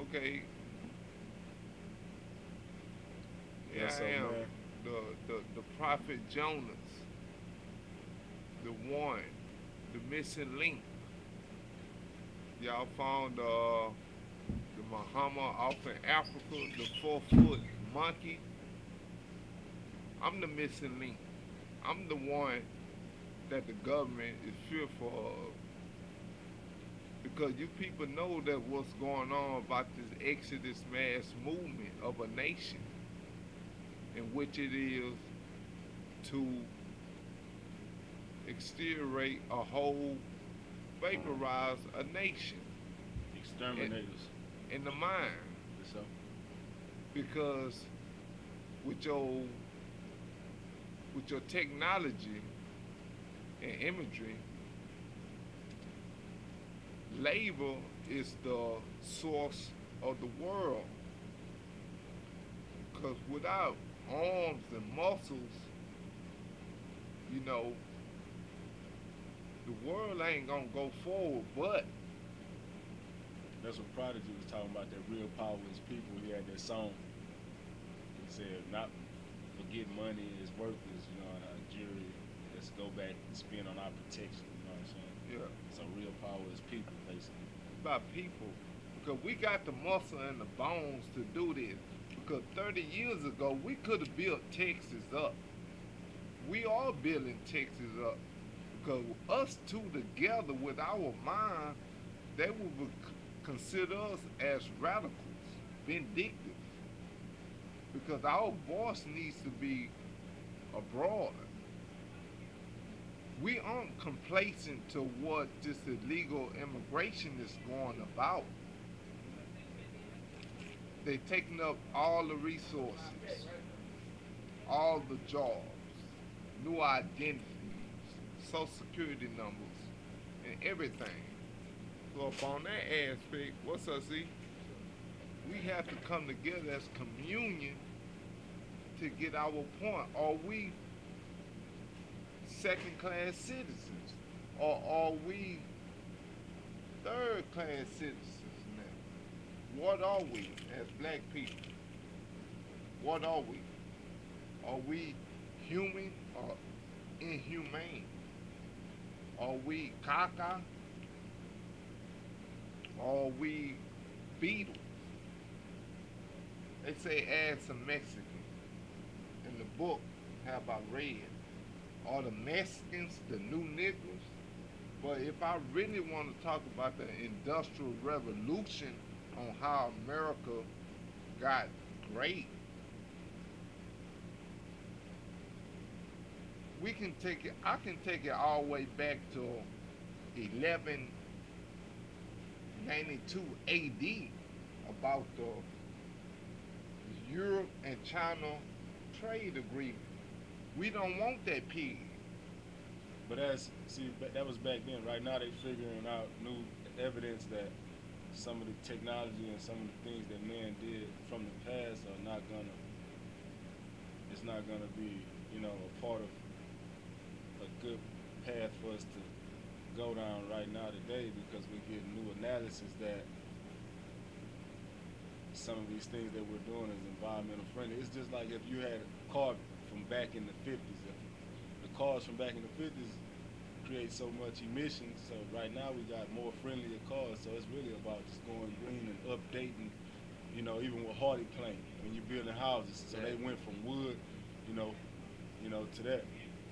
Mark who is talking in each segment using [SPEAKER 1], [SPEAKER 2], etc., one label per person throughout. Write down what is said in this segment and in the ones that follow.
[SPEAKER 1] Okay, here
[SPEAKER 2] Yes,
[SPEAKER 1] I
[SPEAKER 2] so
[SPEAKER 1] am,
[SPEAKER 2] man.
[SPEAKER 1] the prophet Jonas, the one, the missing link. Y'all found the Muhammad off in Africa, the 4 foot monkey. I'm the missing link. I'm the one that the government is fearful of because you people know that what's going on about this exodus mass movement of a nation, in which it is to exterminate a whole, vaporize a nation in,
[SPEAKER 2] Exterminators.
[SPEAKER 1] in the mind.
[SPEAKER 2] So
[SPEAKER 1] Because with your with your technology and imagery, labor is the source of the world. Because without arms and muscles, you know, the world ain't gonna go forward. But
[SPEAKER 2] that's what Prodigy was talking about. That real power is people. He had that song. He said, "Not forget money is worthless." You know, and our jury. Let's go back and spend on our protection. You know what I'm saying?
[SPEAKER 1] yeah,
[SPEAKER 2] So real power is people, basically.
[SPEAKER 1] about people, because we got the muscle and the bones to do this. Because 30 years ago, we could have built Texas up. We are building Texas up because us two together with our mind, they would consider us as radicals, vindictive, because our voice needs to be abroad. We aren't complacent to what this illegal immigration is going about. They're taking up all the resources, all the jobs, new identities, social security numbers, and everything. So upon that aspect, what's up, see? We have to come together as communion to get our point. Are we second class citizens? Or are we third class citizens now? What are we as black people? What are we? Are we human or inhumane? Are we caca? Or are we beetles? They say add some Mexicans. In the book, have I read? Are the Mexicans the new niggers? But if I really want to talk about the Industrial Revolution on how America got great, we can take it. I can take it all the way back to 1192 A.D. about the Europe and China trade agreement. We don't want that pig.
[SPEAKER 2] But that's see, that was back then. Right now, they figuring out new evidence that some of the technology and some of the things that man did from the past are not gonna. It's not gonna be, a part of a good path for us to go down right now today because we're getting new analysis that some of these things that we're doing is environmental friendly. It's just like if you had a car from back in the 50s. If the cars from back in the 50s create so much emissions, so right now we got more friendlier cars. So it's really about just going green and updating. Even with hardy plank when you're building houses, so they went from wood, you know, to that.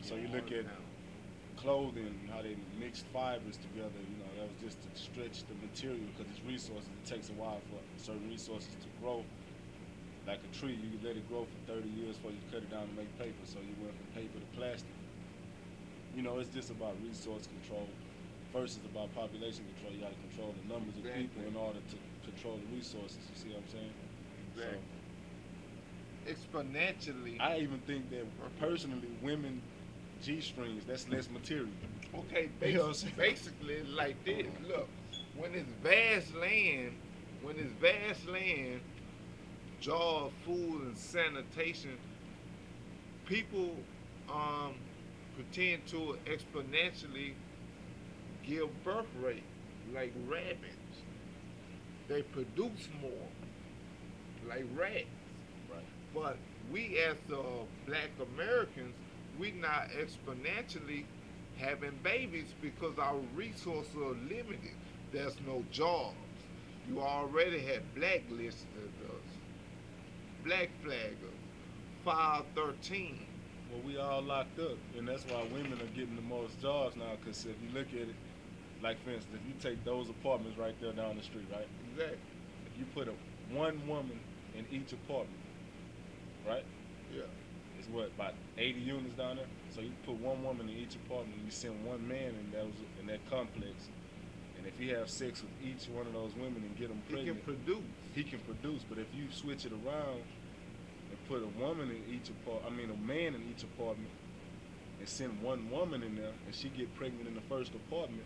[SPEAKER 2] So you look at clothing, how they mixed fibers together. That was just to stretch the material because it's resources. It takes a while for certain resources to grow. Like a tree, you could let it grow for 30 years before you cut it down to make paper. So you went from paper to plastic. It's just about resource control. First, it's about population control. You got to control the numbers of people in order to control the resources. You see what I'm saying? So
[SPEAKER 1] Exactly. Exponentially.
[SPEAKER 2] I even think that personally, women G-strings, that's less material.
[SPEAKER 1] Okay,
[SPEAKER 2] You know what I'm saying?
[SPEAKER 1] basically like this. Look, when it's vast land, when it's vast land, job, food, and sanitation, people um, pretend to exponentially give birth rate like rabbits. They produce more, like rats.
[SPEAKER 2] Right.
[SPEAKER 1] But we as black Americans, we not exponentially having babies because our resources are limited. There's no jobs. You already have blacklisted us, black flaggers, 513.
[SPEAKER 2] Well, we all locked up, and that's why women are getting the most jobs now. Because if you look at it, like for instance, if you take those apartments right there down the street, right?
[SPEAKER 1] Exactly.
[SPEAKER 2] If you put one woman in each apartment, right?
[SPEAKER 1] Yeah.
[SPEAKER 2] It's what, about 80 units down there. So you put one woman in each apartment, and you send one man in that complex. And if he have sex with each one of those women and get them pregnant,
[SPEAKER 1] He can produce.
[SPEAKER 2] He can produce. But if you switch it around and put a woman in each a man in each apartment, and send one woman in there, and she get pregnant in the first apartment,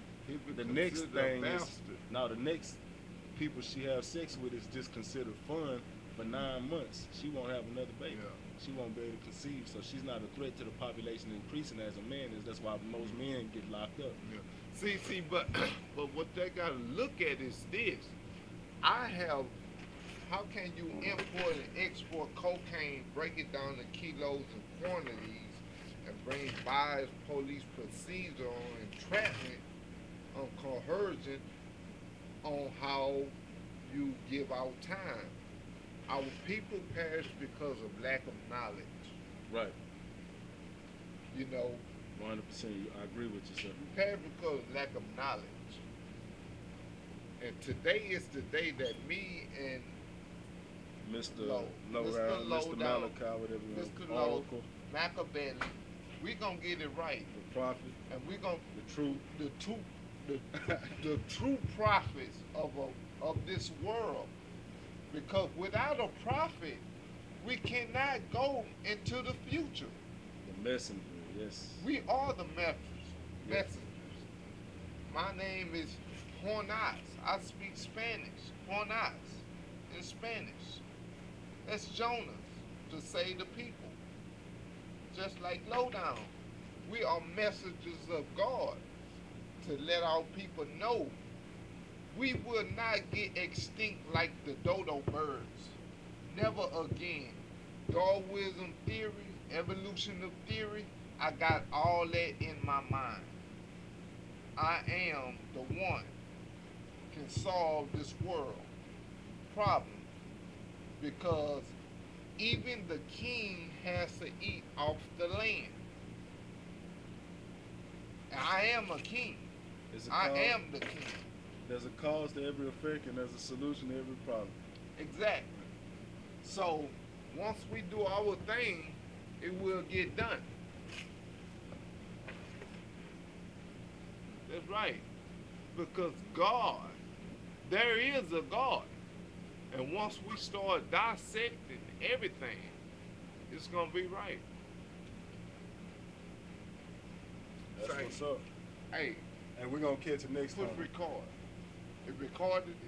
[SPEAKER 2] the next thing is now the next people she have sex with is just considered fun for 9 months. She won't have another baby.
[SPEAKER 1] Yeah.
[SPEAKER 2] She won't be able to conceive, so she's not a threat to the population increasing as a man is. That's why most men get locked up.
[SPEAKER 1] Yeah. See, but what they gotta look at is this. How can you import and export cocaine, break it down to kilos and quantities, and bring buyers, police procedure on entrapment, on coercion, on how you give out time? Our people perish because of lack of knowledge.
[SPEAKER 2] Right.
[SPEAKER 1] You know,
[SPEAKER 2] 100%. I agree with you, sir.
[SPEAKER 1] we perish because of lack of knowledge. And today is the day that me and
[SPEAKER 2] Mr.
[SPEAKER 1] Low,
[SPEAKER 2] Mr.
[SPEAKER 1] Lowdown,
[SPEAKER 2] Malachi, whatever you
[SPEAKER 1] Mr.
[SPEAKER 2] want,
[SPEAKER 1] Low,
[SPEAKER 2] Oracle,
[SPEAKER 1] Machiavelli, we gonna get it right,
[SPEAKER 2] the prophet,
[SPEAKER 1] and we gonna
[SPEAKER 2] the truth.
[SPEAKER 1] the true prophets of this world. Because without a prophet, we cannot go into the future.
[SPEAKER 2] The messenger, yes.
[SPEAKER 1] We are the messengers.
[SPEAKER 2] Yes.
[SPEAKER 1] My name is Hornas. I speak Spanish. Hornas in Spanish. That's Jonas to save the people. Just like Lowdown. We are messengers of God to let our people know we will not get extinct like the dodo birds. Never again. Darwinism theory, evolution of theory, I got all that in my mind. I am the one can solve this world problem, because even the king has to eat off the land. And I am a king. I am the king.
[SPEAKER 2] There's a cause to every effect, and there's a solution to every problem.
[SPEAKER 1] Exactly. So once we do our thing, it will get done. That's right. Because God, there is a God. And once we start dissecting everything, it's going to be right.
[SPEAKER 2] That's what's up.
[SPEAKER 1] Hey,
[SPEAKER 2] And we're going to catch it next time.
[SPEAKER 1] push record. It recorded.